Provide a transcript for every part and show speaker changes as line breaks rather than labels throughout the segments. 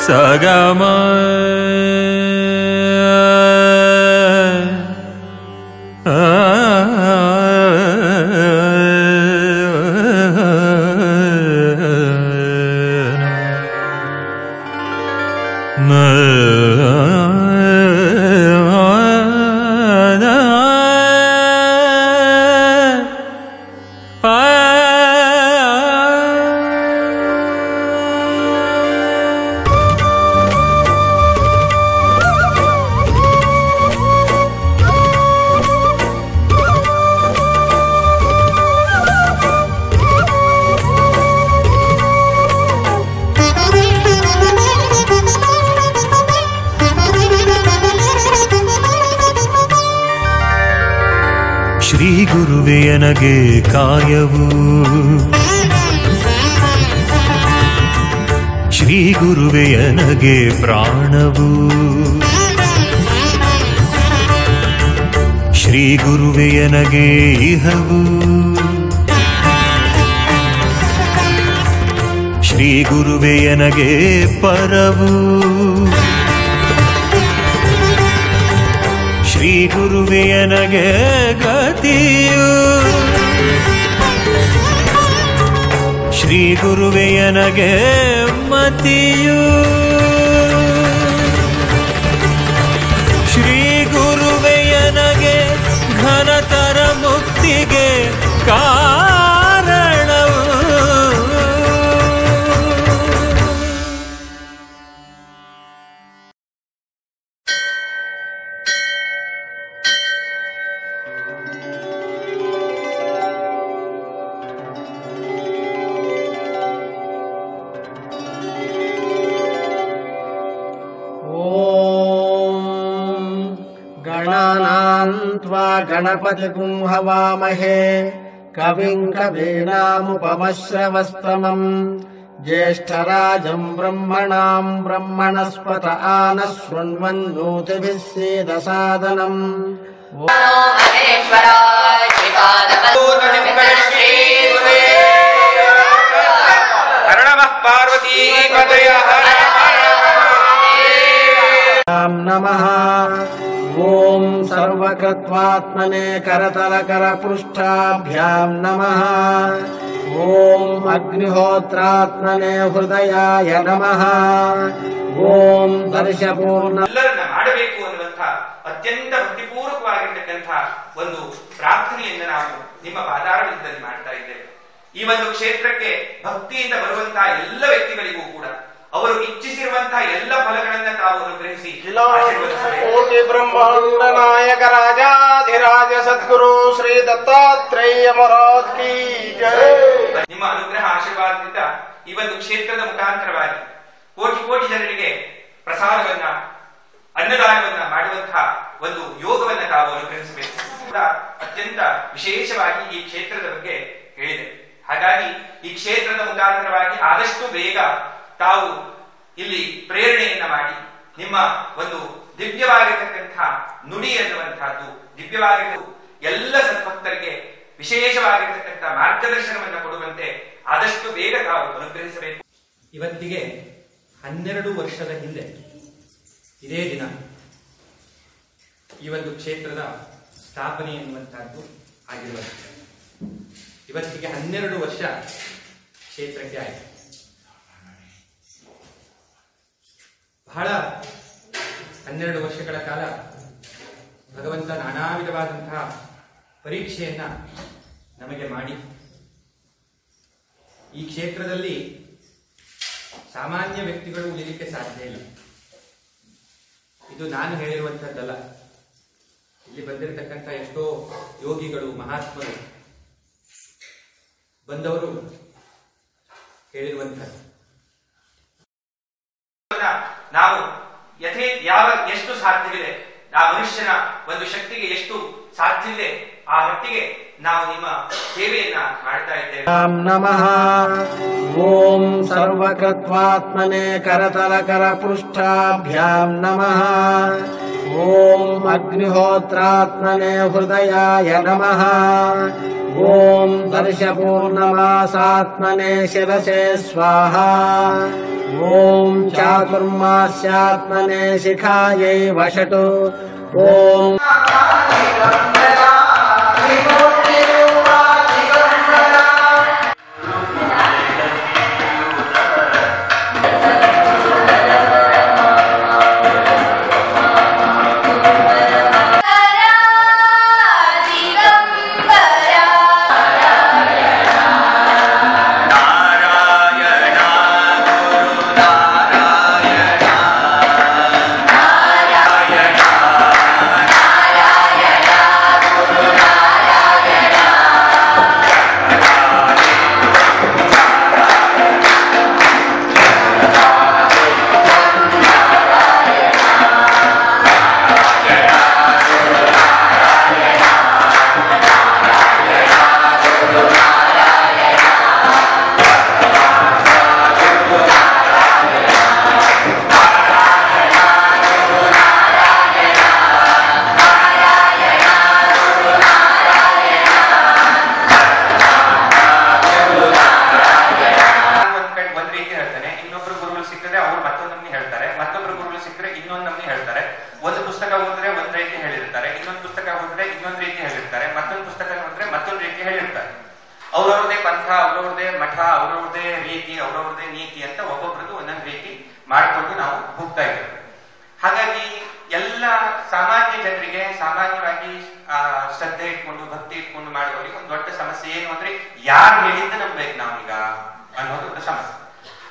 ಸಗಮ ಶ್ರೀ ಗುರುವೇ ನನಗೆ ಕಾಯವು, ಶ್ರೀ ಗುರುವೇ ನನಗೆ ಪ್ರಾಣವು, ಶ್ರೀ ಗುರುವೇ ನನಗೆ ಇಹವು, ಶ್ರೀ ಗುರುವೇ ನನಗೆ ಪರವು, ಶ್ರೀ ಗುರುವೇ ನನಗೆ ಗತಿಯು, ಶ್ರೀ ಗುರುವೇ ನನಗೆ ಮತಿಯು, ಶ್ರೀ ಗುರುವೇ ನನಗೆ ಘನತರ ಮುಕ್ತಿಗೆ ಕಾರಣವು.
गणपतिं हवामहे कविं कवीनामुपमश्रवस्तमम् ज्येष्ठराजं ब्रह्मणां ब्रह्मणस्पत आनः शृण्वन्नोतिभिः सीदसादनम्। नमः। ओम सर्वकृत्वात्मने करतलकरपृष्ठाभ्यां नमः। ओम अग्निहोत्रात्मने हृदयाय नमः। ओम दर्शपूर्ण
ಎಲ್ಲರನ್ನ ಮಾಡಬೇಕು ಅನ್ನುವಂತ ಅತ್ಯಂತ ಭಕ್ತಿಪೂರ್ವಕವಾಗಿರತಕ್ಕಂತ ಒಂದು ಪ್ರಾರ್ಥನೆಯನ್ನು ನಾವು ನಿಮ್ಮ ಪಾದಾರವಿಂದದಲ್ಲಿ ಮಾಡ್ತಾ ಇದ್ದೇವೆ. ಈ ಒಂದು ಕ್ಷೇತ್ರಕ್ಕೆ ಭಕ್ತಿಯಿಂದ ಬರುವಂತಹ ಎಲ್ಲ ವ್ಯಕ್ತಿಗಳಿಗೂ ಕೂಡ ಅವರು ಇಚ್ಛಿಸಿರುವಂತಹ ಎಲ್ಲ ಫಲಗಳನ್ನ ತಾವು ಅನುಗ್ರಹಿಸಿ
ಕೋಟಿ ಬ್ರಹ್ಮಾಂಡ ನಾಯಕ ರಾಜಾಧಿರಾಜ ಸದ್ಗುರು ಶ್ರೀ ದತ್ತಾತ್ರೇಯ ಮಹಾರಾಜ್ ಕಿ ಜೈ.
ನಿಮ್ಮ ಅನುಗ್ರಹ ಆಶೀರ್ವಾದದಿಂದ ಈ ಒಂದು ಕ್ಷೇತ್ರದ ಮುಖಾಂತರವಾಗಿ ಕೋಟಿ ಕೋಟಿ ಜನರಿಗೆ ಪ್ರಸಾದವನ್ನ ಅನ್ನದಾನವನ್ನ ಮಾಡುವಂತಹ ಒಂದು ಯೋಗವನ್ನ ತಾವು ಅನುಗ್ರಹಿಸಬೇಕು. ಅತ್ಯಂತ ವಿಶೇಷವಾಗಿ ಈ ಕ್ಷೇತ್ರದ ಬಗ್ಗೆ ಹೇಳಿದೆ. ಹಾಗಾಗಿ ಈ ಕ್ಷೇತ್ರದ ಮುಖಾಂತರವಾಗಿ ಆದಷ್ಟು ಬೇಗ ತಾವು ಇಲ್ಲಿ ಪ್ರೇರಣೆಯನ್ನ ಮಾಡಿ ನಿಮ್ಮ ಒಂದು ದಿವ್ಯವಾಗಿರತಕ್ಕಂತಹ ನುಡಿ ಎನ್ನುವಂತಹದ್ದು ದಿವ್ಯವಾಗಿರುವ ಎಲ್ಲ ಸದ್ಭಕ್ತರಿಗೆ ವಿಶೇಷವಾಗಿರತಕ್ಕಂತಹ ಮಾರ್ಗದರ್ಶನವನ್ನು ಕೊಡುವಂತೆ ಆದಷ್ಟು ಬೇಗ ತಾವು ಅನುಗ್ರಹಿಸಬೇಕು. ಇವತ್ತಿಗೆ 12 ವರ್ಷದ ಹಿಂದೆ ಇದೇ ದಿನ ಈ ಒಂದು ಕ್ಷೇತ್ರದ ಸ್ಥಾಪನೆ ಎನ್ನುವಂತಹದ್ದು ಆಗಿರುವುದು. ಇವತ್ತಿಗೆ 12 ವರ್ಷ ಕ್ಷೇತ್ರಕ್ಕೆ ಆಯಿತು. ಬಹಳ 12 ವರ್ಷಗಳ ಕಾಲ ಭಗವಂತ ನಾನಾ ವಿಧವಾದಂತಹ ಪರೀಕ್ಷೆಯನ್ನ ನಮಗೆ ಮಾಡಿ ಈ ಕ್ಷೇತ್ರದಲ್ಲಿ ಸಾಮಾನ್ಯ ವ್ಯಕ್ತಿಗಳು ಉಳಿಲಿಕ್ಕೆ ಸಾಧ್ಯ ಇಲ್ಲ. ಇದು ನಾನು ಹೇಳಿರುವಂತಹದ್ದಲ್ಲ. ಇಲ್ಲಿ ಬಂದಿರತಕ್ಕಂಥ ಎಷ್ಟೋ ಯೋಗಿಗಳು ಮಹಾತ್ಮರು ಬಂದವರು ಹೇಳಿರುವಂತಹದ್ದು. ನಾವು ಎಷ್ಟು ಸಾಧ್ಯವಿದೆ, ಆ ಮನುಷ್ಯನ ಒಂದು ಶಕ್ತಿಗೆ ಎಷ್ಟು ಸಾಧ್ಯವಿದೆ ಆ ಮಟ್ಟಿಗೆ ನಾವು ನಿಮ್ಮ ಸೇವೆಯನ್ನ ಮಾಡ್ತಾ ಇದ್ದೇವೆ.
ನಮಃ ಓಂ ಸರ್ವಕೃತ್ವಾತ್ಮನೆ ಕರತಲಕರ ಪೃಷ್ಠಾಭ್ಯಾಂ ನಮಃ ಓಂ ಅಗ್ನಿಹೋತ್ರಾತ್ಮನೆ ಹೃದಯಾಯ ನಮಃ ಓಂ ದರ್ಶಪೂರ್ಣಮಾಸಾತ್ಮನೆ ಶಿರಸೆ ಸ್ವಾಹಾ ಓಂ ಚಾತುರ್ಮಾಸ್ಯಾತ್ಮನೆ ಶಿಖಾಯೈ ವಷಟು ಓಂ
ಅವರವ್ರದೇ ಪಂಥ, ಅವರವ್ರದೇ ಮಠ, ಅವರವ್ರದೇ ರೀತಿ, ಅವರವ್ರದೇ ನೀತಿ ಅಂತ ಒಬ್ಬೊಬ್ರದ್ದು ಒಂದೊಂದು ರೀತಿ ಮಾಡಿಕೊಂಡು ನಾವು ಹೋಗ್ತಾ ಇದ್ದೇವೆ. ಹಾಗಾಗಿ ಎಲ್ಲ ಸಾಮಾನ್ಯ ಜನರಿಗೆ ಸಾಮಾನ್ಯವಾಗಿ ಶ್ರದ್ಧೆ ಇಟ್ಕೊಂಡು ಭಕ್ತಿ ಇಟ್ಕೊಂಡು ಮಾಡುವವರಿಗೆ ಒಂದು ದೊಡ್ಡ ಸಮಸ್ಯೆ ಏನು ಅಂದ್ರೆ ಯಾರು ಹೇಳಿದ್ದ ನಂಬೇಕು ನಾವೀಗ ಅನ್ನೋದು ದೊಡ್ಡ ಸಮಸ್ಯೆ.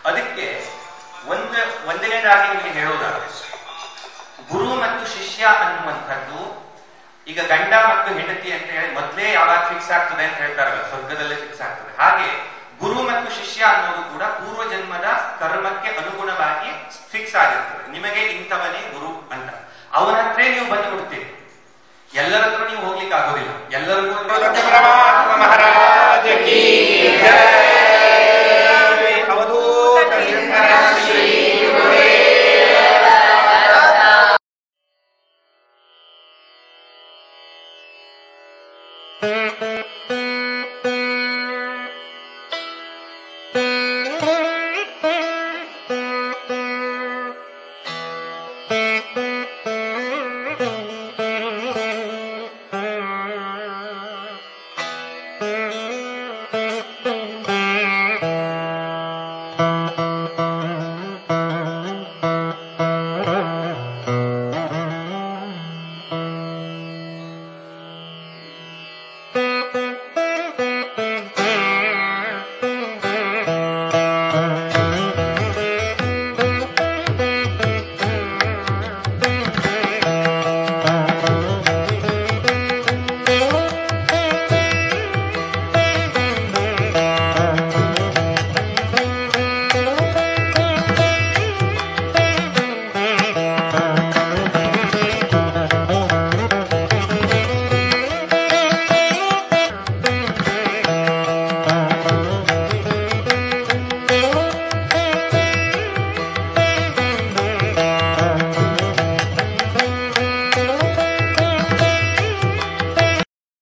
ಅದಕ್ಕೆ ಒಂದನೇದಾಗಿ ನಿಮಗೆ ಹೇಳೋದಾದ್ರೆ ಗುರು ಮತ್ತು ಶಿಷ್ಯ ಅನ್ನುವಂಥದ್ದು ಈಗ ಗಂಡ ಮತ್ತು ಹೆಂಡತಿ ಅಂತ ಹೇಳಿ ಮೊದಲೇ ಯಾವಾಗ ಫಿಕ್ಸ್ ಆಗ್ತದೆ ಅಂತ ಹೇಳ್ತಾರಲ್ಲ, ಸ್ವರ್ಗದಲ್ಲೇ ಫಿಕ್ಸ್ ಆಗ್ತದೆ. ಹಾಗೆ ಗುರು ಮತ್ತು ಶಿಷ್ಯ ಅನ್ನೋದು ಕೂಡ ಪೂರ್ವ ಜನ್ಮದ ಕರ್ಮಕ್ಕೆ ಅನುಗುಣವಾಗಿ ಫಿಕ್ಸ್ ಆಗಿರ್ತದೆ. ನಿಮಗೆ ಇಂಥವನೇ ಗುರು ಅಂತ ಅವನ ಹತ್ರ ನೀವು ಬಂದು ಬಿಡ್ತೀರಿ. ಎಲ್ಲರ ಹತ್ರ ನೀವು ಹೋಗ್ಲಿಕ್ಕೆ ಆಗೋದಿಲ್ಲ. ಎಲ್ಲರಿಗೂ
ಮಹಾರಾಜ